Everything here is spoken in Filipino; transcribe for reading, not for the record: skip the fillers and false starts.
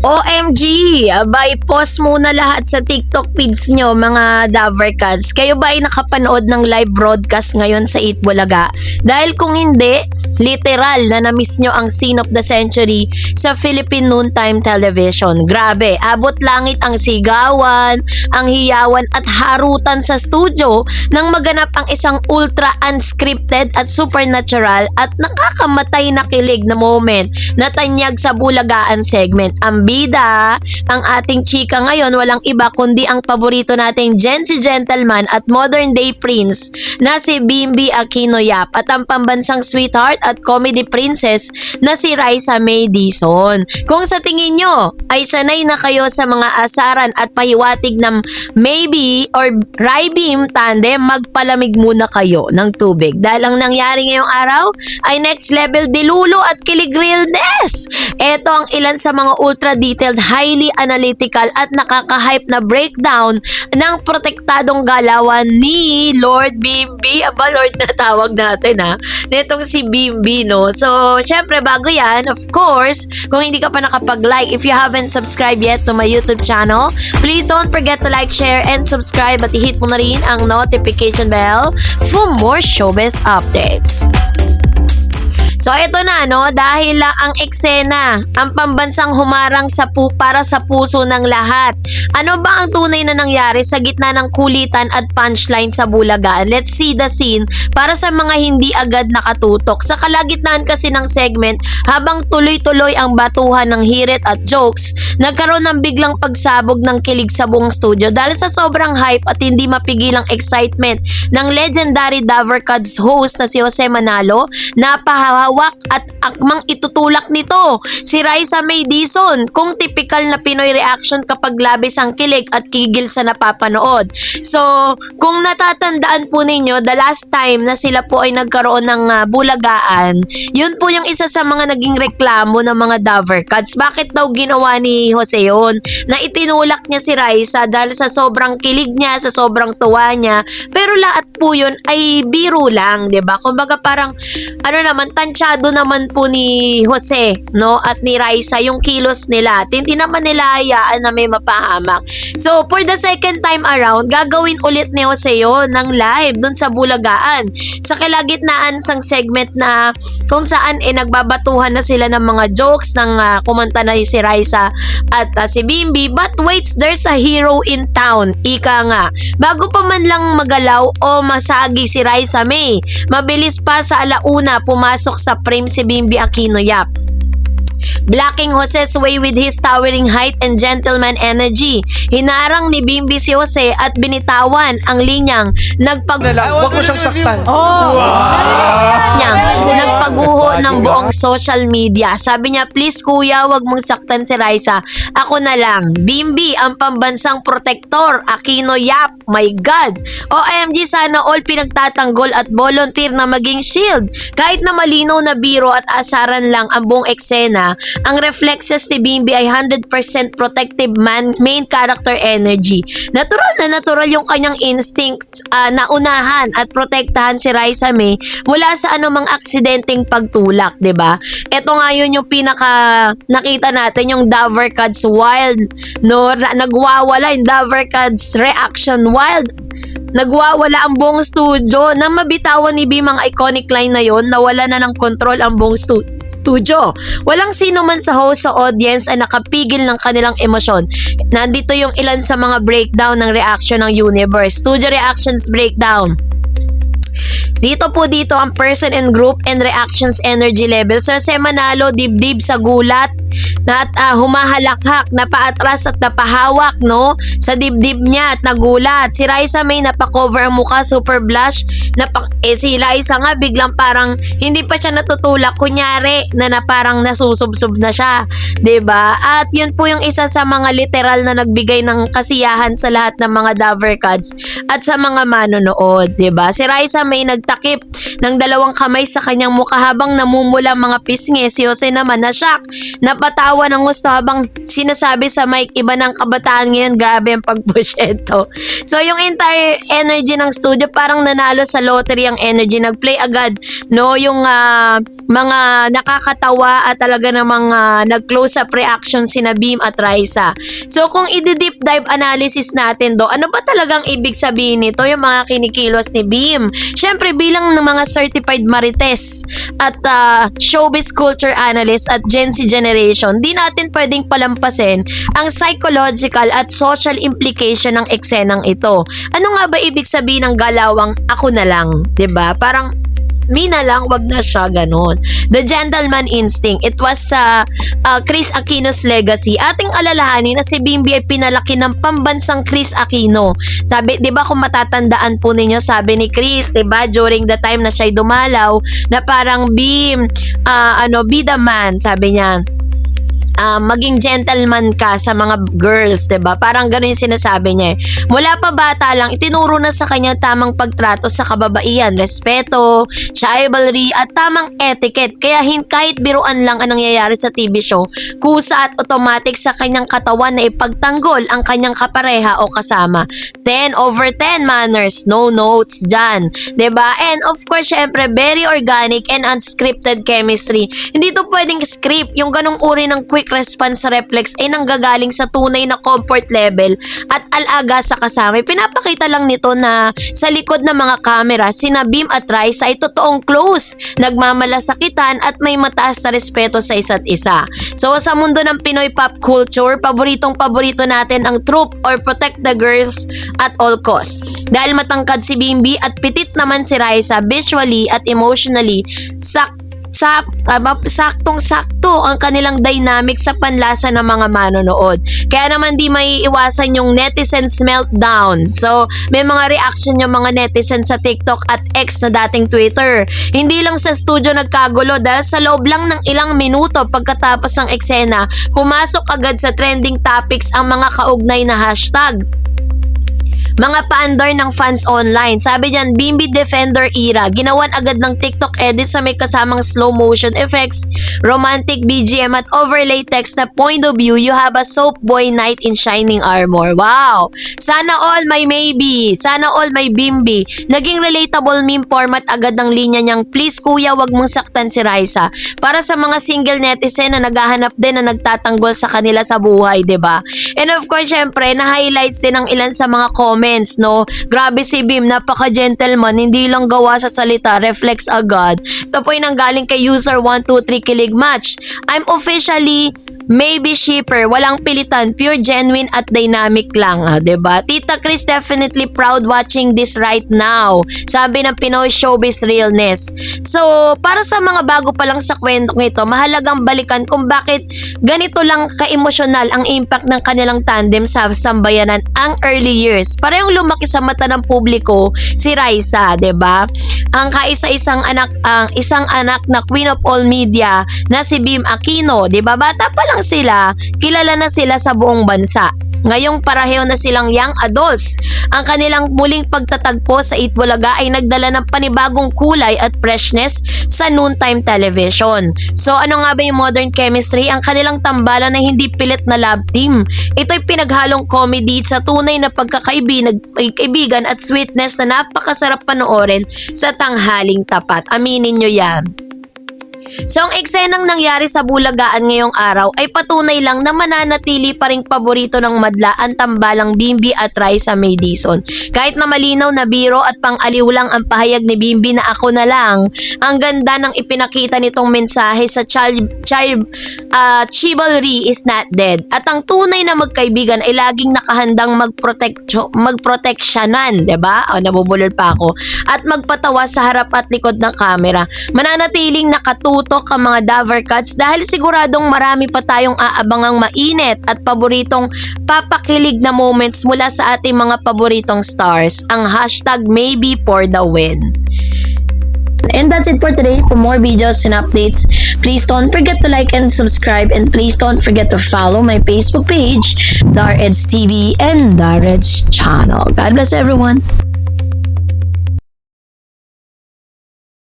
OMG! Abay, post muna lahat sa TikTok feeds nyo, mga Davercats. Kayo ba ay nakapanood ng live broadcast ngayon sa Eat Bulaga? Dahil kung hindi, literal na na-miss nyo ang scene of the century sa Philippine Noontime Television. Grabe, abot langit ang sigawan, ang hiyawan at harutan sa studio nang maganap ang isang ultra unscripted at supernatural at nakakamatay na kilig na moment na tanyag sa Bulagaan segment. Ang bida, ang ating chika ngayon walang iba kundi ang paborito nating Gen Z gentleman at modern day prince na si Bimby Aquino Yap at ang pambansang sweetheart at comedy princess na si Raisa May Dizon. Kung sa tingin nyo ay sanay na kayo sa mga asaran at pahiwatig ng maybe or Rybim tandem, magpalamig muna kayo ng tubig dahil ang nangyari ngayong araw ay next level dilulo at kilig realness. Ito ang ilan sa mga ultra detailed, highly analytical at nakaka-hype na breakdown ng protektadong galawan ni Lord Bimby. Aba, Lord na tawag natin nitong si Bimby, no? So, syempre bago yan, of course, kung hindi ka pa nakapag-like, if you haven't subscribed yet to my YouTube channel, please don't forget to like, share, and subscribe at i-hit mo na rin ang notification bell for more showbiz updates. So ito na dahil lang ang eksena, ang pambansang humarang para sa puso ng lahat. Ano ba ang tunay na nangyari sa gitna ng kulitan at punchline sa Bulagaan? Let's see the scene para sa mga hindi agad nakatutok. Sa kalagitnaan kasi ng segment, habang tuloy-tuloy ang batuhan ng hirit at jokes, nagkaroon ng biglang pagsabog ng kilig sa buong studio dahil sa sobrang hype at hindi mapigilang excitement ng legendary Davercats host na si Jose Manalo. Napahawak at akmang itutulak nito si Raisa May Dizon, kung typical na Pinoy reaction kapag labis ang kilig at kigil sa napapanood. So, kung natatandaan po ninyo, the last time na sila po ay nagkaroon ng Bulagaan, yun po yung isa sa mga naging reklamo ng mga Davercats. Bakit daw ginawa ni Jose yun? Na itinulak niya si Raisa dahil sa sobrang kilig niya, sa sobrang tuwa niya. Pero lahat po yun ay biro lang, 'di ba? Kumbaga parang tansyado naman po ni Jose, no, at ni Raisa yung kilos nila. Hindi naman nila hayaan na may mapahamak. So, for the second time around, gagawin ulit ni Jose yun ng live dun sa Bulagaan. Sa kalagitnaan sang segment na kung saan nagbabatuhan na sila ng mga jokes ng kumanta na si Raisa at si Bimby. But wait, there's a hero in town. Ika nga. Bago pa man lang magalaw o masagi si Raisa May, mabilis pa sa alauna pumasok sa frame si Bimby Aquino Yap, blocking Jose's way with his towering height and gentleman energy. Hinarang ni Bimby si Jose at binitawan ang linyang Huwag mo siyang saktan. Nagpaguho ng buong social media. Sabi niya, please kuya, wag mong saktan si Raisa. Ako na lang. Bimby, ang pambansang protector. Aquino Yap. My God. OMG, sana all pinagtatanggol at volunteer na maging shield. Kahit na malinaw na biro at asaran lang ang buong eksena, ang reflexes ni Bimby ay 100% protective main character energy. Natural na natural yung kanyang instinct na unahan at protektahan si Raisa May mula sa anumang aksidenteng pagtulak, 'di ba? Ito nga yun yung pinaka nakita natin, yung Davercats wild, no? Nagwawala yung Davercats reaction wild. Nagwawala ang buong studio. Nang mabitawan ni Bim ang iconic line na yon, nawala na ng control ang buong studio. Walang sino man sa host sa audience ay nakapigil ng kanilang emosyon. Nandito yung ilan sa mga breakdown ng reaction ng universe. Studio reactions breakdown. Dito ang person and group and reactions energy level. So, Jose Manalo, dibdib sa gulat na humahalakhak, napaatras at napahawak, no? Sa dibdib niya at nagulat. Si Raisa May napakover ang mukha, super blush. Si Raisa nga biglang parang hindi pa siya natutulak. Kunyari na parang nasusubsob na siya. 'Di ba? At yun po yung isa sa mga literal na nagbigay ng kasiyahan sa lahat ng mga Davercats at sa mga manonood. 'Di ba? Si Raisa May nagtakip ng dalawang kamay sa kanyang mukha habang namumula mga pisngi. Si Jose naman na-shock, napatawa ng gusto habang sinasabi sa mic, iba ng kabataan ngayon, grabe ang pagpusyento. So yung entire energy ng studio parang nanalo sa lottery ang energy, nag-play agad no yung mga nakakatawa at talaga namang nag-close up reaction sina Beam at Raisa. So kung i-deep dive analysis natin do, ano ba talagang ibig sabihin nito yung mga kinikilos ni Beam? Syempre bilang ng mga certified marites at showbiz culture analyst at Gen Z generation, di natin pwedeng palampasin ang psychological at social implication ng eksenang ito. Ano nga ba ibig sabihin ng galawang ako na lang? 'Di ba? Parang me na lang, wag na siya, ganun. The gentleman instinct. It was Chris Aquino's legacy. Ating alalahanin na si Bimbi ay pinalaki ng pambansang Chris Aquino. Sabi, di ba kung matatandaan po ninyo, sabi ni Chris, di ba, during the time na siya'y dumalaw, na parang Bim, be the man, sabi niya. Maging gentleman ka sa mga girls, 'di ba? Parang gano'n yung sinasabi niya. Mula pa bata lang, itinuro na sa kanya tamang pagtrato sa kababaihan, respeto, chivalry at tamang etiquette. Kaya kahit biruan lang ang nangyayari sa TV show, kusa at automatic sa kanyang katawan na ipagtanggol ang kanyang kapareha o kasama. 10/10 manners, no notes dyan, 'di ba? And of course, syempre, very organic and unscripted chemistry. Hindi to pwedeng script, yung ganong uri ng quick response reflex ay nanggagaling sa tunay na comfort level at alaga sa kasama. Pinapakita lang nito na sa likod ng mga kamera, sina Beam at Raisa ay totoong close, nagmamalasakitan at may mataas na respeto sa isa't isa. So sa mundo ng Pinoy pop culture, paborito natin ang troop or protect the girls at all costs. Dahil matangkad si Bimbi at pitit naman si Raisa, visually at emotionally, saktong-sakto ang kanilang dynamic sa panlasa ng mga manonood. Kaya naman di may iwasan yung netizens meltdown. So, may mga reaction yung mga netizens sa TikTok at X na dating Twitter. Hindi lang sa studio nagkagulo dahil sa loob lang ng ilang minuto pagkatapos ng eksena, pumasok agad sa trending topics ang mga kaugnay na hashtag. Mga paandar ng fans online. Sabi diyan, Bimbi Defender era. Ginawan agad ng TikTok edit sa may kasamang slow motion effects, romantic BGM at overlay text na point of view, you have a soap boy knight in shining armor. Wow! Sana all may maybe. Sana all may Bimbi. Naging relatable meme format agad ng linya niyang, please kuya, wag mong saktan si Raisa. Para sa mga single netizen na naghahanap din na nagtatanggol sa kanila sa buhay, 'di ba? And of course, syempre, na-highlights din ng ilan sa mga comments, no? Grabe si Bim, napaka-gentleman, hindi lang gawa sa salita, reflex agad. Ito po yung nanggaling kay user 123 Kilig Match. I'm officially maybe shipper, walang pilitan, pure genuine at dynamic lang, diba? Tita Chris definitely proud watching this right now, sabi ng Pinoy Showbiz Realness. So, para sa mga bago pa lang sa kwentong ito, mahalagang balikan kung bakit ganito lang ka-emosyonal ang impact ng kanilang tandem sa sambayanan ang early years. Parehong lumaki sa mata ng publiko si Raisa, diba? Ang isang anak na queen of all media na si Bim Aquino, diba? Bata pa lang sila, kilala na sila sa buong bansa. Ngayong pareho na silang young adults. Ang kanilang muling pagtatagpo sa Itbulaga ay nagdala ng panibagong kulay at freshness sa noontime television. So ano nga ba yung modern chemistry? Ang kanilang tambalan na hindi pilit na love team. Ito'y pinaghalong comedy sa tunay na pagkakaibigan at sweetness na napakasarap panoorin sa tanghaling tapat. Aminin nyo yan. So ang eksenang nangyari sa Bulagaan ngayong araw ay patunay lang na mananatili pa ring paborito ng madla ang tambalang Bimbi at Raisa May Dizon. Kahit na malinaw na biro at pang-aliw lang ang pahayag ni Bimbi na ako na lang, ang ganda ng ipinakita nitong mensahe sa chivalry is not dead. At ang tunay na magkaibigan ay laging nakahandang magproteksyonan, diba? O, nabubulol pa ako. At magpatawa sa harap at likod ng kamera. Mananatiling nakatutok ang mga Daver Cats dahil siguradong marami pa tayong aabangang mainit at paboritong papakilig na moments mula sa ating mga paboritong stars. Ang hashtag maybe for the win. And that's it for today. For more videos and updates, please don't forget to like and subscribe, and please don't forget to follow my Facebook page, Dareds TV and Dareds channel. God bless everyone.